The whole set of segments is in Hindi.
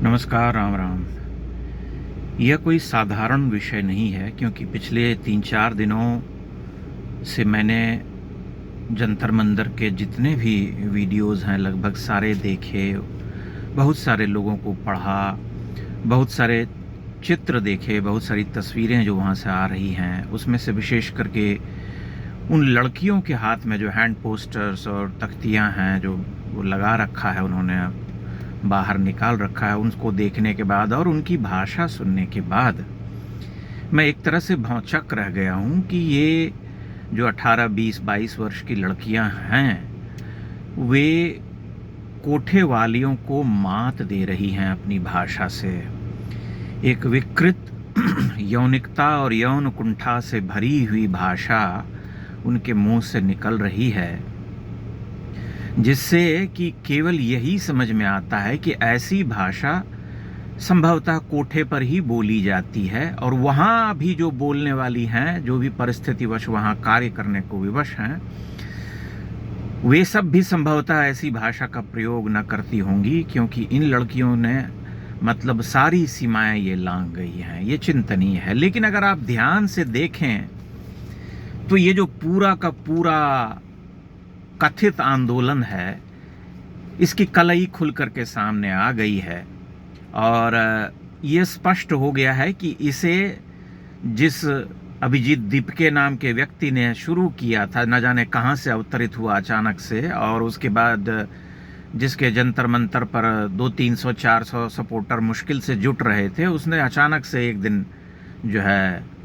नमस्कार, राम राम। यह कोई साधारण विषय नहीं है, क्योंकि पिछले 3-4 दिनों से मैंने जंतर मंतर के जितने भी वीडियोज़ हैं लगभग सारे देखे, बहुत सारे लोगों को पढ़ा, बहुत सारे चित्र देखे, बहुत सारी तस्वीरें जो वहाँ से आ रही हैं, उसमें से विशेष करके उन लड़कियों के हाथ में जो हैंड पोस्टर्स और तख्तियाँ हैं जो वो लगा रखा है, उन्होंने बाहर निकाल रखा है, उनको देखने के बाद और उनकी भाषा सुनने के बाद मैं एक तरह से भौंचक रह गया हूँ कि ये जो 18, 20, 22 वर्ष की लड़कियाँ हैं वे कोठे वालियों को मात दे रही हैं अपनी भाषा से। एक विकृत यौनिकता और यौन कुंठा से भरी हुई भाषा उनके मुंह से निकल रही है, जिससे कि केवल यही समझ में आता है कि ऐसी भाषा संभवतः कोठे पर ही बोली जाती है, और वहाँ भी जो बोलने वाली हैं, जो भी परिस्थितिवश वहाँ कार्य करने को विवश हैं, वे सब भी संभवतः ऐसी भाषा का प्रयोग न करती होंगी, क्योंकि इन लड़कियों ने मतलब सारी सीमाएं ये लांघ गई हैं। ये चिंतनीय है। लेकिन अगर आप ध्यान से देखें तो ये जो पूरा का पूरा कथित आंदोलन है, इसकी कलई खुल करके सामने आ गई है, और ये स्पष्ट हो गया है कि इसे जिस अभिजीत दीपके नाम के व्यक्ति ने शुरू किया था, न जाने कहां से अवतरित हुआ अचानक से, और उसके बाद जिसके जंतर मंतर पर 200, 300, 400 सपोर्टर मुश्किल से जुट रहे थे, उसने अचानक से एक दिन जो है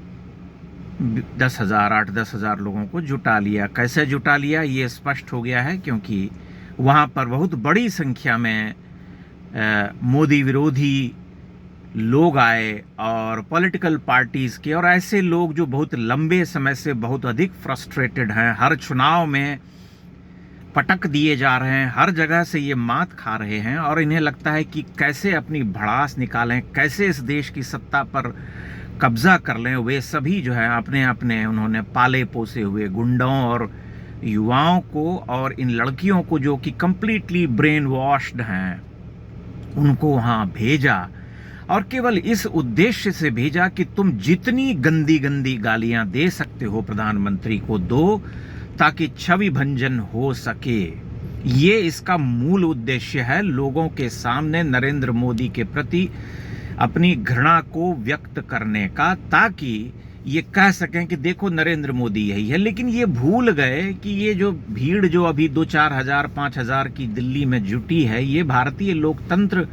10,000, 8-10,000 लोगों को जुटा लिया। कैसे जुटा लिया ये स्पष्ट हो गया है, क्योंकि वहाँ पर बहुत बड़ी संख्या में मोदी विरोधी लोग आए, और पॉलिटिकल पार्टीज़ के, और ऐसे लोग जो बहुत लंबे समय से बहुत अधिक फ्रस्ट्रेटेड हैं, हर चुनाव में पटक दिए जा रहे हैं, हर जगह से ये मात खा रहे हैं, और इन्हें लगता है कि कैसे अपनी भड़ास निकालें, कैसे इस देश की सत्ता पर कब्जा कर लें। वे सभी जो है अपने अपने उन्होंने पाले पोसे हुए गुंडों और युवाओं को और इन लड़कियों को, जो कि कंप्लीटली ब्रेन वॉश्ड हैं, उनको वहाँ भेजा, और केवल इस उद्देश्य से भेजा कि तुम जितनी गंदी गंदी गालियां दे सकते हो प्रधानमंत्री को दो, ताकि छवि भंजन हो सके। ये इसका मूल उद्देश्य है, लोगों के सामने नरेंद्र मोदी के प्रति अपनी घृणा को व्यक्त करने का, ताकि ये कह सकें कि देखो नरेंद्र मोदी यही है। लेकिन ये भूल गए कि ये जो भीड़ जो अभी 2-4 हजार 5 हजार की दिल्ली में जुटी है, ये भारतीय लोकतंत्र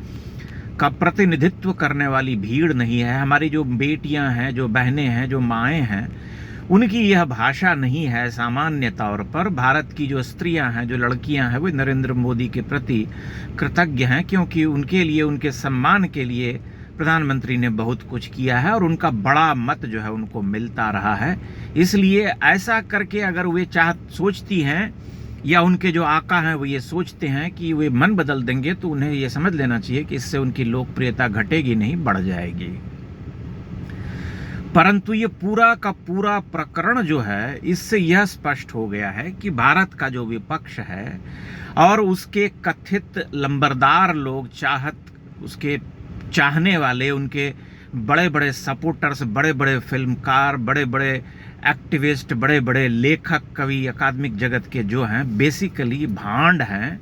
का प्रतिनिधित्व करने वाली भीड़ नहीं है। हमारी जो बेटियां हैं, जो बहनें हैं, जो माएँ हैं, उनकी यह भाषा नहीं है। सामान्य तौर पर भारत की जो स्त्रियां हैं, जो लड़कियां हैं, वे नरेंद्र मोदी के प्रति कृतज्ञ हैं, क्योंकि उनके लिए, उनके सम्मान के लिए प्रधानमंत्री ने बहुत कुछ किया है, और उनका बड़ा मत जो है उनको मिलता रहा है। इसलिए ऐसा करके अगर वे सोचती हैं, या उनके जो आका हैं वो ये सोचते हैं कि वे मन बदल देंगे, तो उन्हें ये समझ लेना चाहिए कि इससे उनकी लोकप्रियता घटेगी नहीं, बढ़ जाएगी। परंतु ये पूरा का पूरा प्रकरण जो है, इससे यह स्पष्ट हो गया है कि भारत का जो विपक्ष है और उसके कथित लंबरदार लोग, उसके चाहने वाले, उनके बड़े बड़े सपोर्टर्स, बड़े बड़े फिल्मकार, बड़े बड़े एक्टिविस्ट, बड़े बड़े लेखक, कवि, अकादमिक जगत के जो हैं, बेसिकली भांड हैं,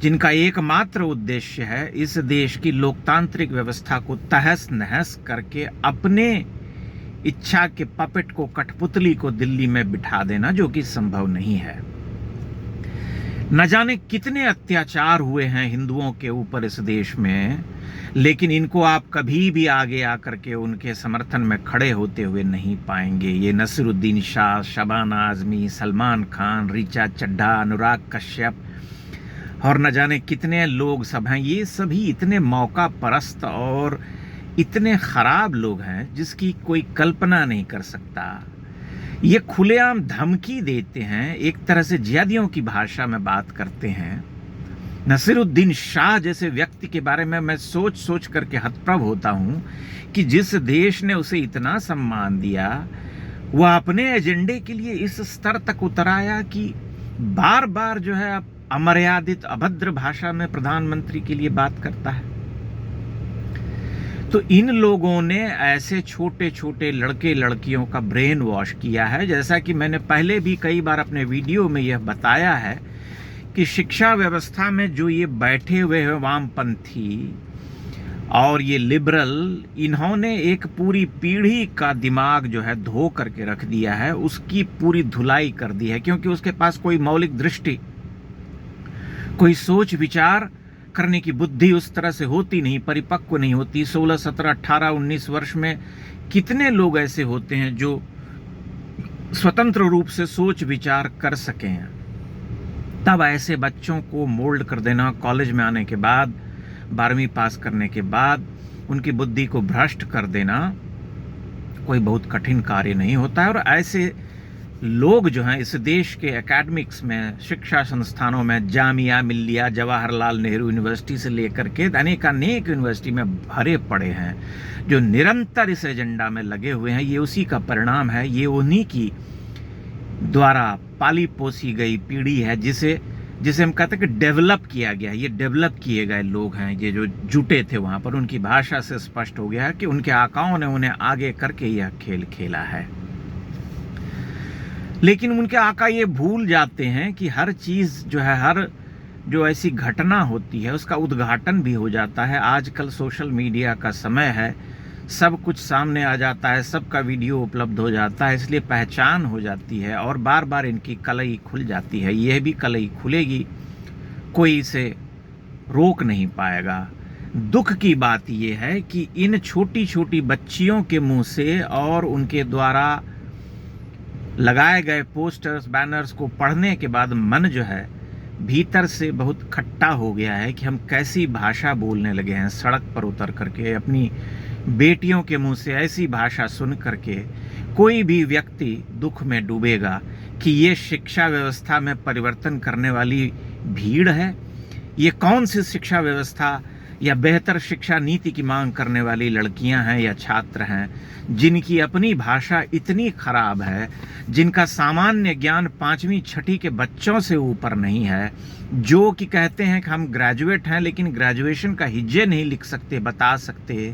जिनका एकमात्र उद्देश्य है इस देश की लोकतांत्रिक व्यवस्था को तहस नहस करके अपने इच्छा के पपेट को, कठपुतली को दिल्ली में बिठा देना, जो कि संभव नहीं है। न जाने कितने अत्याचार हुए हैं हिंदुओं के ऊपर इस देश में, लेकिन इनको आप कभी भी आगे आकर के उनके समर्थन में खड़े होते हुए नहीं पाएंगे। ये नसीरुद्दीन शाह, शबाना आजमी, सलमान खान, ऋचा चड्ढा, अनुराग कश्यप और न जाने कितने लोग सब हैं, ये सभी इतने मौका परस्त और इतने खराब लोग हैं जिसकी कोई कल्पना नहीं कर सकता। ये खुलेआम धमकी देते हैं, एक तरह से जिहादियों की भाषा में बात करते हैं। नसीरुद्दीन शाह जैसे व्यक्ति के बारे में मैं सोच सोच करके हतप्रभ होता हूं कि जिस देश ने उसे इतना सम्मान दिया, वह अपने एजेंडे के लिए इस स्तर तक उतर आया कि बार बार जो है अमर्यादित अभद्र भाषा में प्रधानमंत्री के लिए बात करता है। तो इन लोगों ने ऐसे छोटे छोटे लड़के लड़कियों का ब्रेन वॉश किया है। जैसा कि मैंने पहले भी कई बार अपने वीडियो में यह बताया है कि शिक्षा व्यवस्था में जो ये बैठे हुए हैं वामपंथी और ये लिबरल, इन्होंने एक पूरी पीढ़ी का दिमाग जो है धो करके रख दिया है, उसकी पूरी धुलाई कर दी है, क्योंकि उसके पास कोई मौलिक दृष्टि, कोई सोच विचार करने की बुद्धि उस तरह से होती नहीं, परिपक्व नहीं होती। 16, 17, 18, 19 वर्ष में कितने लोग ऐसे होते हैं जो स्वतंत्र रूप से सोच विचार कर सकें। तब ऐसे बच्चों को मोल्ड कर देना, कॉलेज में आने के बाद, 12वीं पास करने के बाद उनकी बुद्धि को भ्रष्ट कर देना कोई बहुत कठिन कार्य नहीं होता है। और ऐसे लोग जो हैं इस देश के एकेडमिक्स में, शिक्षा संस्थानों में, जामिया मिल्लिया, जवाहरलाल नेहरू यूनिवर्सिटी से लेकर के अनेक यूनिवर्सिटी में भरे पड़े हैं, जो निरंतर इस एजेंडा में लगे हुए हैं। ये उसी का परिणाम है, ये उन्हीं की द्वारा पाली पोसी गई पीढ़ी है जिसे हम कहते हैं कि डेवलप किया गया। ये डेवलप किए गए लोग हैं, ये जो जुटे थे वहाँ पर। उनकी भाषा से स्पष्ट हो गया है कि उनके आकाओं ने उन्हें आगे करके यह खेल खेला है। लेकिन उनके आका ये भूल जाते हैं कि हर चीज़ जो है, हर जो ऐसी घटना होती है उसका उद्घाटन भी हो जाता है। आजकल सोशल मीडिया का समय है, सब कुछ सामने आ जाता है, सबका वीडियो उपलब्ध हो जाता है, इसलिए पहचान हो जाती है और बार बार इनकी कलई खुल जाती है। यह भी कलई खुलेगी, कोई इसे रोक नहीं पाएगा। दुख की बात यह है कि इन छोटी छोटी बच्चियों के मुंह से और उनके द्वारा लगाए गए पोस्टर्स, बैनर्स को पढ़ने के बाद मन जो है भीतर से बहुत खट्टा हो गया है कि हम कैसी भाषा बोलने लगे हैं। सड़क पर उतर करके अपनी बेटियों के मुंह से ऐसी भाषा सुन करके कोई भी व्यक्ति दुख में डूबेगा कि ये शिक्षा व्यवस्था में परिवर्तन करने वाली भीड़ है। ये कौन सी शिक्षा व्यवस्था या बेहतर शिक्षा नीति की मांग करने वाली लड़कियां हैं या छात्र हैं जिनकी अपनी भाषा इतनी खराब है, जिनका सामान्य ज्ञान 5वीं 6ठी के बच्चों से ऊपर नहीं है, जो कि कहते हैं कि हम ग्रेजुएट हैं लेकिन ग्रेजुएशन का हिज्जे नहीं लिख सकते, बता सकते,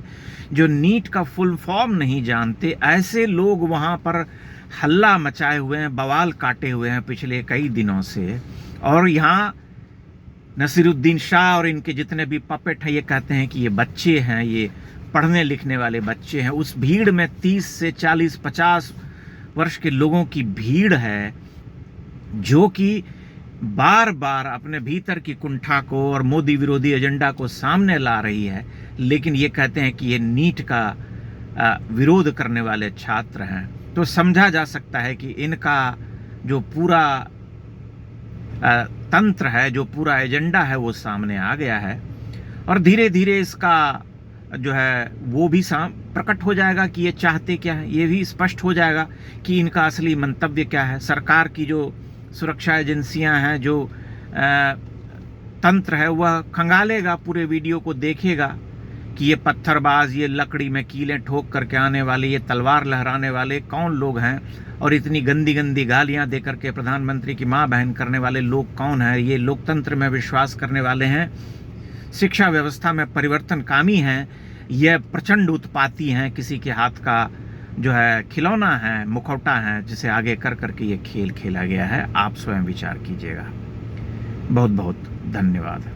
जो नीट का फुल फॉर्म नहीं जानते। ऐसे लोग वहाँ पर हल्ला मचाए हुए हैं, बवाल काटे हुए हैं पिछले कई दिनों से। और यहाँ नसीरुद्दीन शाह और इनके जितने भी पपेट हैं ये कहते हैं कि ये बच्चे हैं, ये पढ़ने लिखने वाले बच्चे हैं। उस भीड़ में 30 से 40, 50 वर्ष के लोगों की भीड़ है जो कि बार बार अपने भीतर की कुंठा को और मोदी विरोधी एजेंडा को सामने ला रही है, लेकिन ये कहते हैं कि ये नीट का विरोध करने वाले छात्र हैं। तो समझा जा सकता है कि इनका जो पूरा तंत्र है, जो पूरा एजेंडा है वो सामने आ गया है। और धीरे धीरे इसका जो है वो भी प्रकट हो जाएगा कि ये चाहते क्या है। ये भी स्पष्ट हो जाएगा कि इनका असली मंतव्य क्या है। सरकार की जो सुरक्षा एजेंसियां हैं, जो तंत्र है, वह खंगालेगा, पूरे वीडियो को देखेगा कि ये पत्थरबाज, ये लकड़ी में कीलें ठोक करके आने वाले, ये तलवार लहराने वाले कौन लोग हैं, और इतनी गंदी गंदी गालियां देकर के प्रधानमंत्री की मां बहन करने वाले लोग कौन हैं। ये लोकतंत्र में विश्वास करने वाले हैं, शिक्षा व्यवस्था में परिवर्तनकामी हैं, यह प्रचंड उत्पाती हैं, किसी के हाथ का जो है खिलौना है, मुखौटा है, जिसे आगे कर करके ये खेल खेला गया है। आप स्वयं विचार कीजिएगा। बहुत बहुत धन्यवाद।